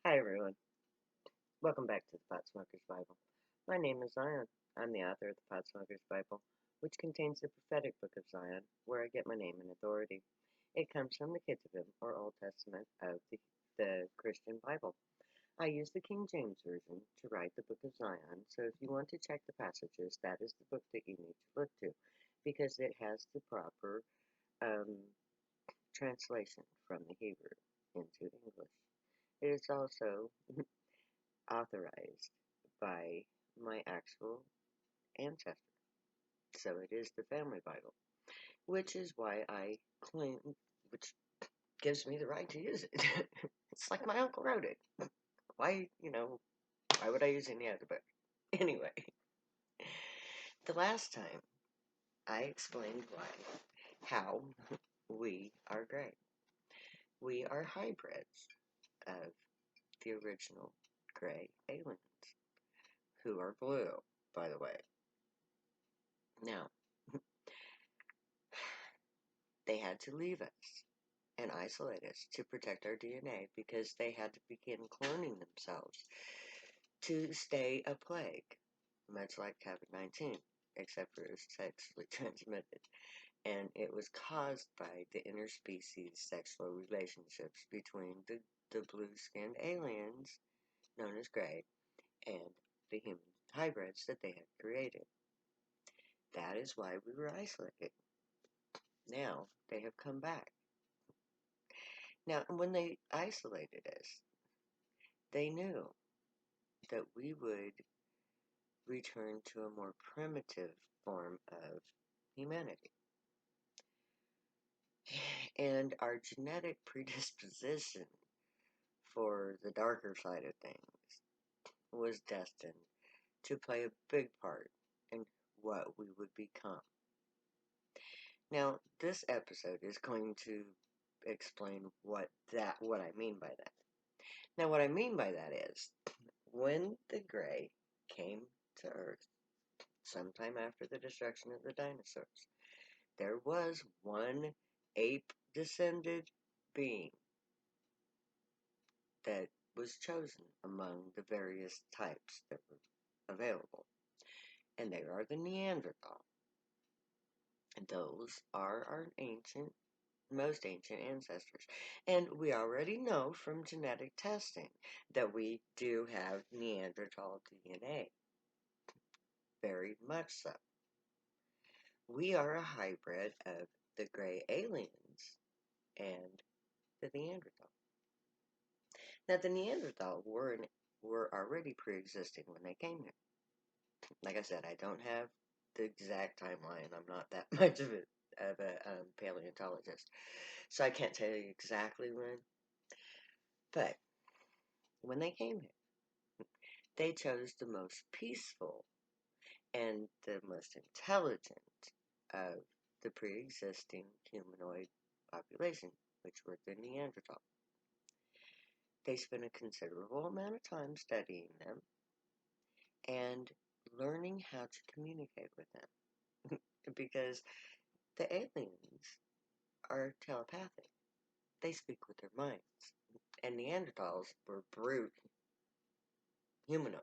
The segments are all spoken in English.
Hi everyone, welcome back to the Pot Smoker's Bible. My name is Zion. I'm the author of the Pot Smoker's Bible, which contains the prophetic book of Zion, where I get my name and authority. It comes from the Ketuvim, or Old Testament, of the Christian Bible. I use the King James Version to write the book of Zion, so if you want to check the passages, that is the book that you need to look to, because it has the proper um, translation from the Hebrew into English. It is also authorized by my actual ancestor. So it is the family Bible, which is why I claim, which gives me the right to use it. It's like my uncle wrote it. Why, why would I use any other book? Anyway, the last time I explained how we are gray. We are hybrids of the original gray aliens, who are blue, by the way. Now, they had to leave us and isolate us to protect our DNA because they had to begin cloning themselves to stay a plague, much like COVID-19, except for it was sexually transmitted. And it was caused by the interspecies sexual relationships between the blue-skinned aliens, known as gray, and the human hybrids that they had created. That is why we were isolated. Now they have come back. Now, when they isolated us, they knew that we would return to a more primitive form of humanity. And our genetic predisposition for the darker side of things was destined to play a big part in what we would become. Now, this episode is going to explain what I mean by that. Now, what I mean by that is when the gray came to Earth, sometime after the destruction of the dinosaurs, there was one ape-descended being that was chosen among the various types that were available, and they are the Neanderthal. And those are our most ancient ancestors. And we already know from genetic testing that we do have Neanderthal DNA. Very much so. We are a hybrid of the gray aliens and the Neanderthal. Now, the Neanderthal were already pre-existing when they came here. Like I said, I don't have the exact timeline. I'm not that much of a paleontologist, so I can't tell you exactly when. But when they came here, they chose the most peaceful and the most intelligent of the pre-existing humanoid population, which were the Neanderthal. They spent a considerable amount of time studying them and learning how to communicate with them. Because the aliens are telepathic. They speak with their minds. And Neanderthals were brute humanoids,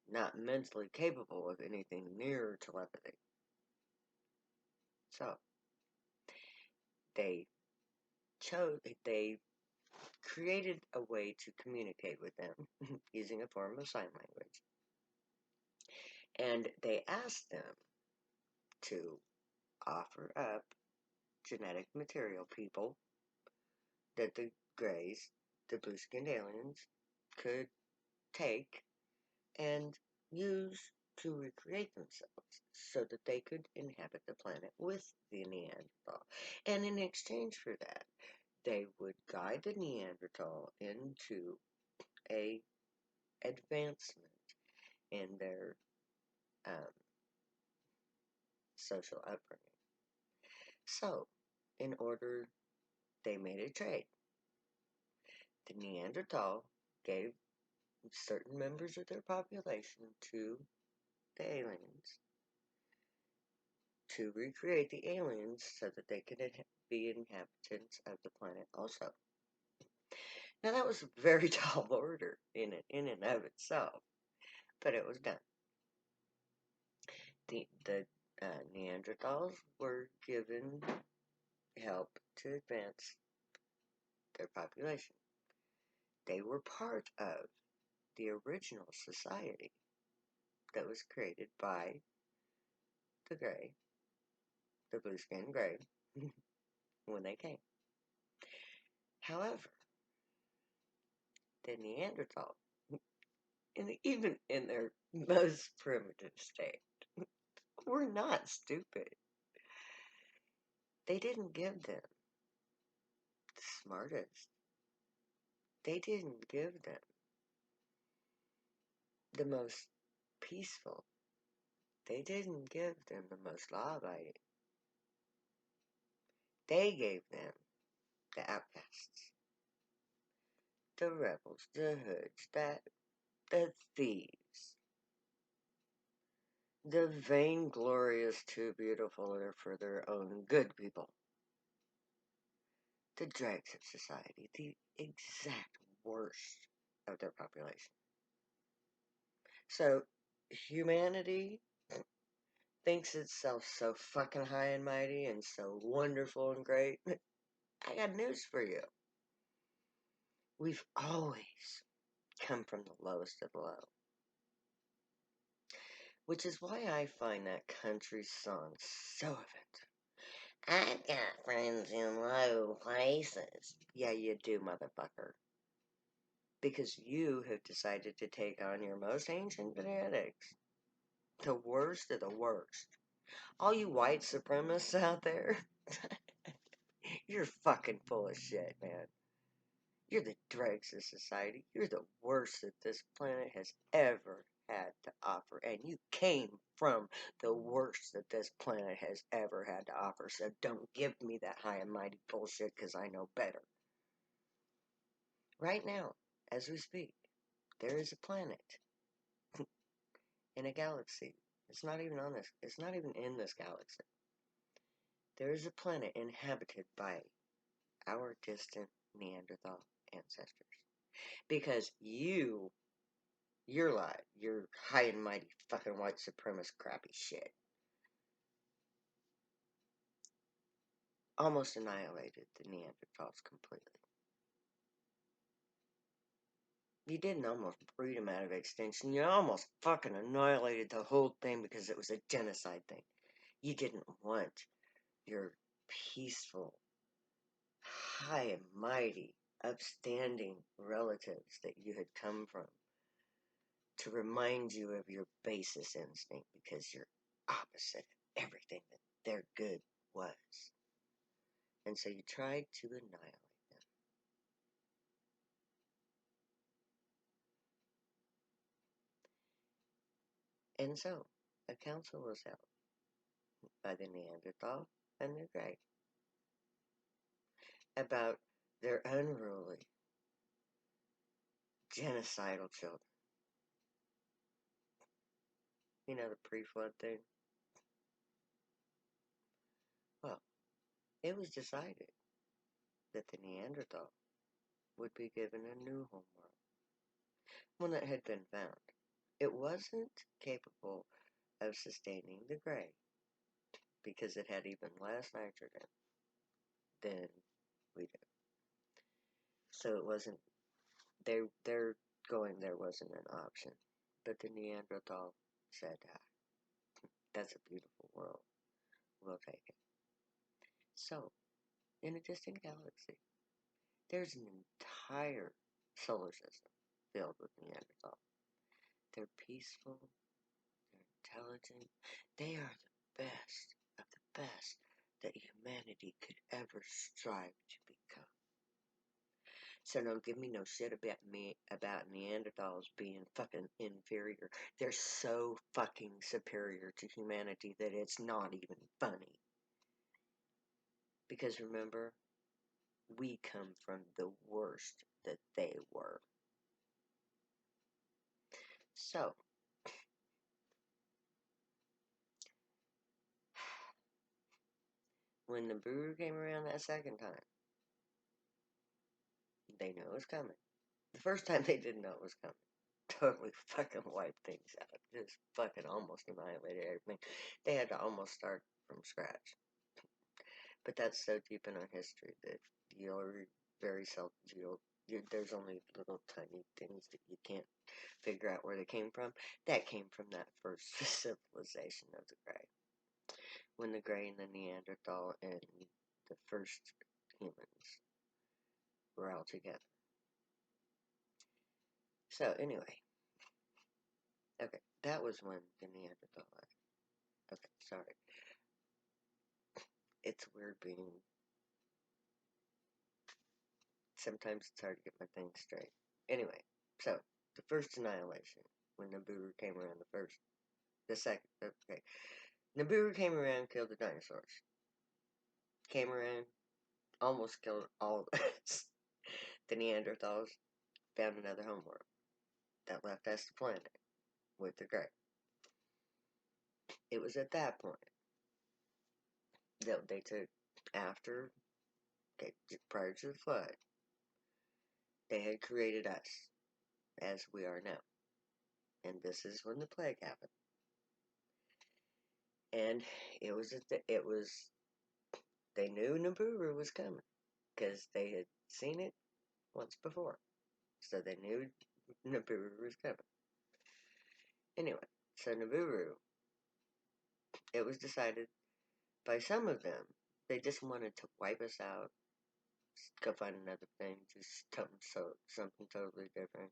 not mentally capable of anything near telepathy. So, they they created a way to communicate with them using a form of sign language. And they asked them to offer up genetic material people that the Greys, the blue-skinned aliens, could take and use to recreate themselves so that they could inhabit the planet with the Neanderthal. And in exchange for that, they would guide the Neanderthal into a advancement in their um, social upbringing. So, in order, they made a trade. The Neanderthal gave certain members of their population to the aliens to recreate the aliens so that they could be inhabitants of the planet also. Now that was a very tall order in and of itself, but it was done. The Neanderthals were given help to advance their population. They were part of the original society that was created by the gray, the blue skinned gray, when they came. However, the Neanderthal, even in their most primitive state, were not stupid. They didn't give them the smartest. They didn't give them the most peaceful. They didn't give them the most law abiding. They gave them the outcasts, the rebels, the hoods, the thieves, the vainglorious, too beautiful for their own good people, the dregs of society, the exact worst of their population. So, humanity thinks itself so fucking high and mighty and so wonderful and great. I got news for you. We've always come from the lowest of low. Which is why I find that country song so offensive. I've got friends in low places. Yeah, you do, motherfucker. Because you have decided to take on your most ancient genetics. The worst of the worst. All you white supremacists out there, you're fucking full of shit, man. You're the dregs of society. You're the worst that this planet has ever had to offer. And you came from the worst that this planet has ever had to offer. So don't give me that high and mighty bullshit because I know better. Right now, as we speak, there is a planet in a galaxy. It's not even on this. It's not even in this galaxy. There is a planet inhabited by our distant Neanderthal ancestors. Because your high and mighty fucking white supremacist crappy shit, almost annihilated the Neanderthals completely. You didn't almost breed them out of extinction. You almost fucking annihilated the whole thing because it was a genocide thing. You didn't want your peaceful, high and mighty, upstanding relatives that you had come from to remind you of your basest instinct because you're opposite of everything that their good was. And so you tried to annihilate them. And so a council was held by the Neanderthal and the Grey about their unruly, genocidal children. You know, the pre-flood thing? Well, it was decided that the Neanderthal would be given a new homeworld, one that had been found. It wasn't capable of sustaining the Grey because it had even less nitrogen than we do. So it wasn't, their going there wasn't an option. But the Neanderthal said, that's a beautiful world. We'll take it. So, in a distant galaxy, there's an entire solar system filled with Neanderthal. They're peaceful, they're intelligent, they are the best of the best that humanity could ever strive to become. So don't give me no shit about Neanderthals being fucking inferior. They're so fucking superior to humanity that it's not even funny. Because remember, we come from the worst that they were. So, when the brewer came around that second time, They knew it was coming. The first time they didn't know it was coming. Totally fucking wiped things out. Just fucking almost annihilated everything. They had to almost start from scratch. But that's so deep in our history that you're very seldom, there's only little tiny things that you can't figure out where they came from. That came from that first civilization of the Grey. When the Grey and the Neanderthal and the first humans were all together. So, anyway. Okay, that was when the Neanderthal left. Okay, sorry. It's weird being. Sometimes it's hard to get my things straight. Anyway, so the first annihilation, when Nibiru came around the second, okay. Nibiru came around, killed the dinosaurs. Came around, almost killed all of us. The Neanderthals found another homeworld that left us the planet with the Grey. It was at that point that they took, after, okay, prior to the flood, they had created us as we are now. And this is when the plague happened. And they knew Nibiru was coming because they had seen it once before. So they knew Nibiru was coming. Anyway, so Nibiru, it was decided by some of them, they just wanted to wipe us out, go find another thing, just something totally different,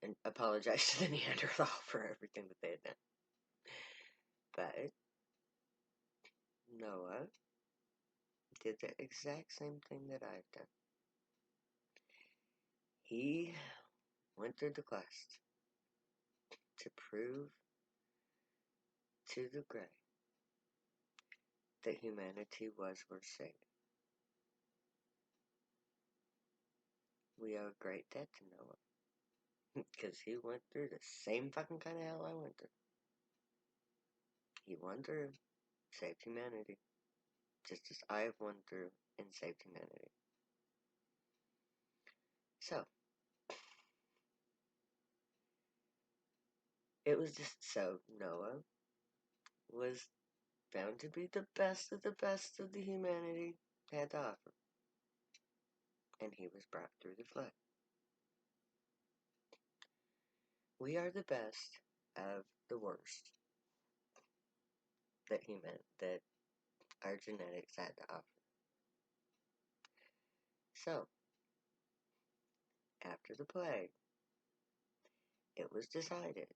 and apologize to the Neanderthal for everything that they had done. But Noah did the exact same thing that I've done. He went through the quest to prove to the Grey that humanity was worth saving. We owe a great debt to Noah. Because he went through the same fucking kind of hell I went through. He won through, saved humanity. Just as I have won through and saved humanity. So, it was just so Noah was found to be the best of the humanity had to offer. And he was brought through the flood. We are the best of the worst that our genetics had to offer. So, after the plague, it was decided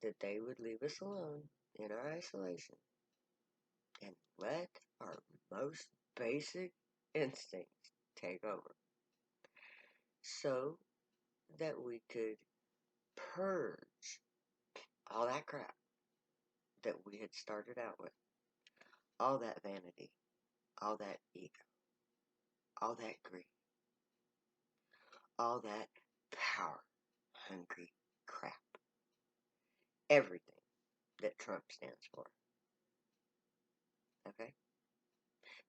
that they would leave us alone in our isolation and let our most basic instincts take over so that we could purge all that crap that we had started out with, all that vanity, all that ego, all that greed, all that power hungry crap, everything that Trump stands for. Okay?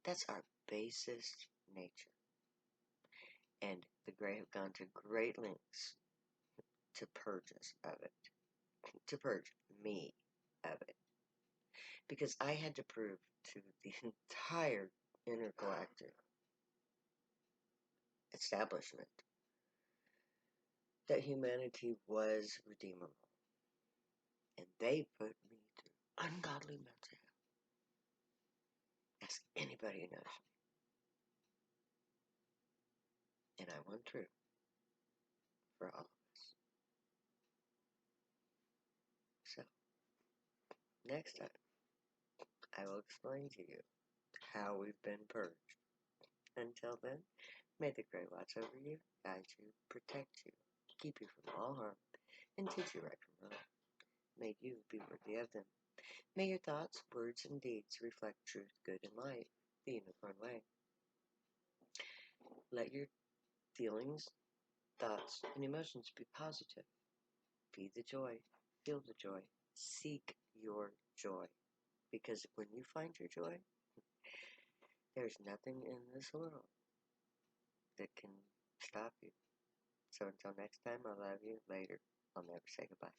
That's our basest nature. And the Grey have gone to great lengths to purge us of it, to purge me of it. Because I had to prove to the entire intergalactic establishment that humanity was redeemable. And they put me through ungodly mental hell. Ask anybody who knows me. And I went through for all of us. So, next time, I will explain to you how we've been purged. Until then, may the Grey watch over you, guide you, protect you, keep you from all harm, and teach you right from wrong. May you be worthy of them. May your thoughts, words, and deeds reflect truth, good, and light, the unicorn way. Let your feelings, thoughts, and emotions be positive. Be the joy, feel the joy, seek your joy. Because when you find your joy, there's nothing in this world that can stop you. So until next time, I love you. Later. I'll never say goodbye.